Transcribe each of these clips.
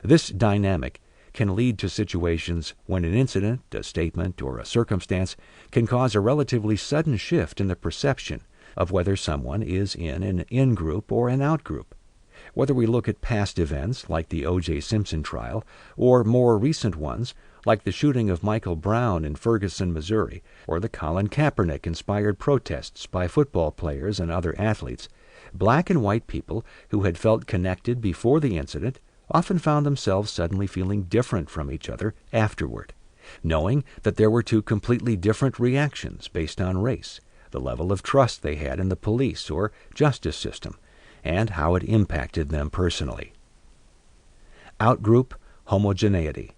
This dynamic can lead to situations when an incident, a statement, or a circumstance can cause a relatively sudden shift in the perception of whether someone is in an in-group or an out-group. Whether we look at past events like the O.J. Simpson trial, or more recent ones like the shooting of Michael Brown in Ferguson, Missouri, or the Colin Kaepernick-inspired protests by football players and other athletes, black and white people who had felt connected before the incident often found themselves suddenly feeling different from each other afterward, knowing that there were two completely different reactions based on race, the level of trust they had in the police or justice system, and how it impacted them personally. Outgroup homogeneity.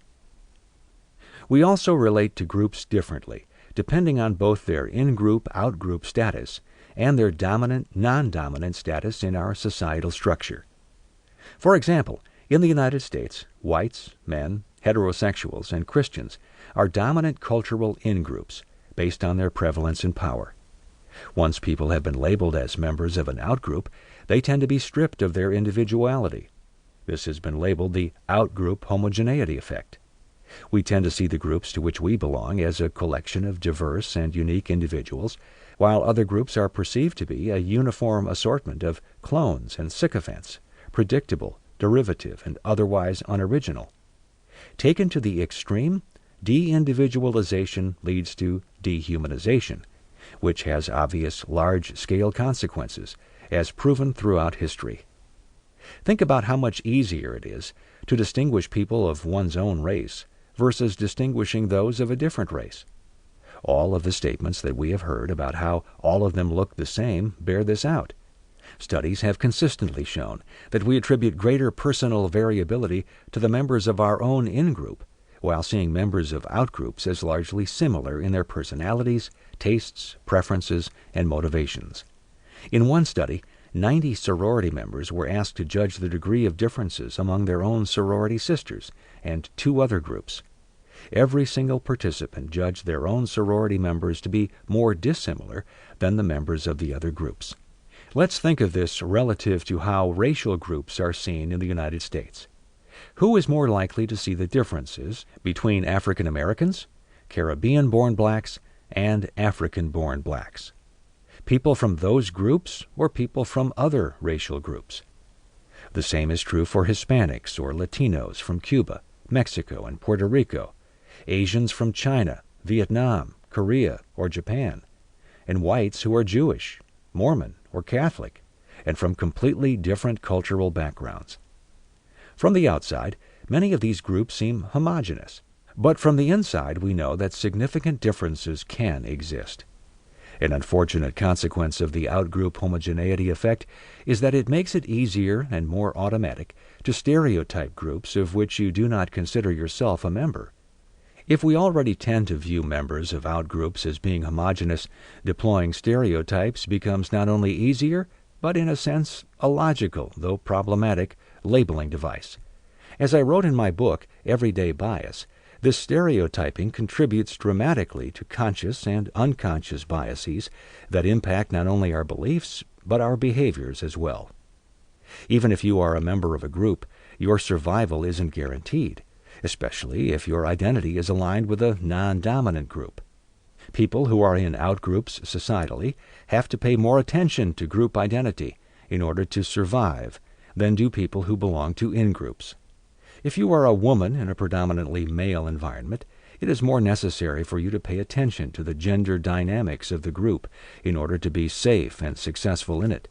We also relate to groups differently, depending on both their in-group, out-group status and their dominant, non-dominant status in our societal structure. For example, in the United States, whites, men, heterosexuals, and Christians are dominant cultural in-groups based on their prevalence and power. Once people have been labeled as members of an out-group, they tend to be stripped of their individuality. This has been labeled the outgroup homogeneity effect. We tend to see the groups to which we belong as a collection of diverse and unique individuals, while other groups are perceived to be a uniform assortment of clones and sycophants, predictable, derivative, and otherwise unoriginal. Taken to the extreme, de-individualization leads to dehumanization, which has obvious large-scale consequences, as proven throughout history. Think about how much easier it is to distinguish people of one's own race versus distinguishing those of a different race. All of the statements that we have heard about how all of them look the same bear this out. Studies have consistently shown that we attribute greater personal variability to the members of our own in-group, while seeing members of out-groups as largely similar in their personalities, tastes, preferences, and motivations. In one study, 90 sorority members were asked to judge the degree of differences among their own sorority sisters and two other groups. Every single participant judged their own sorority members to be more dissimilar than the members of the other groups. Let's think of this relative to how racial groups are seen in the United States. Who is more likely to see the differences between African Americans, Caribbean-born blacks, and African-born blacks? People from those groups or people from other racial groups? The same is true for Hispanics or Latinos from Cuba, Mexico, and Puerto Rico, Asians from China, Vietnam, Korea, or Japan, and whites who are Jewish, Mormon, or Catholic, and from completely different cultural backgrounds. From the outside, many of these groups seem homogeneous, but from the inside we know that significant differences can exist. An unfortunate consequence of the outgroup homogeneity effect is that it makes it easier and more automatic to stereotype groups of which you do not consider yourself a member. If we already tend to view members of outgroups as being homogeneous, deploying stereotypes becomes not only easier, but in a sense a logical, though problematic, labeling device. As I wrote in my book, Everyday Bias, this stereotyping contributes dramatically to conscious and unconscious biases that impact not only our beliefs, but our behaviors as well. Even if you are a member of a group, your survival isn't guaranteed, especially if your identity is aligned with a non-dominant group. People who are in outgroups societally have to pay more attention to group identity in order to survive than do people who belong to in-groups. If you are a woman in a predominantly male environment, it is more necessary for you to pay attention to the gender dynamics of the group in order to be safe and successful in it.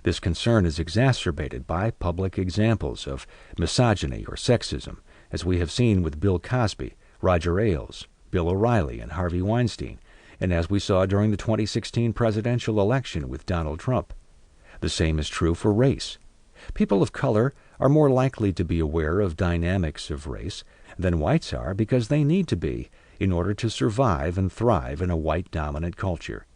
This concern is exacerbated by public examples of misogyny or sexism, as we have seen with Bill Cosby, Roger Ailes, Bill O'Reilly, and Harvey Weinstein, and as we saw during the 2016 presidential election with Donald Trump. The same is true for race. People of color are more likely to be aware of dynamics of race than whites are because they need to be in order to survive and thrive in a white-dominant culture.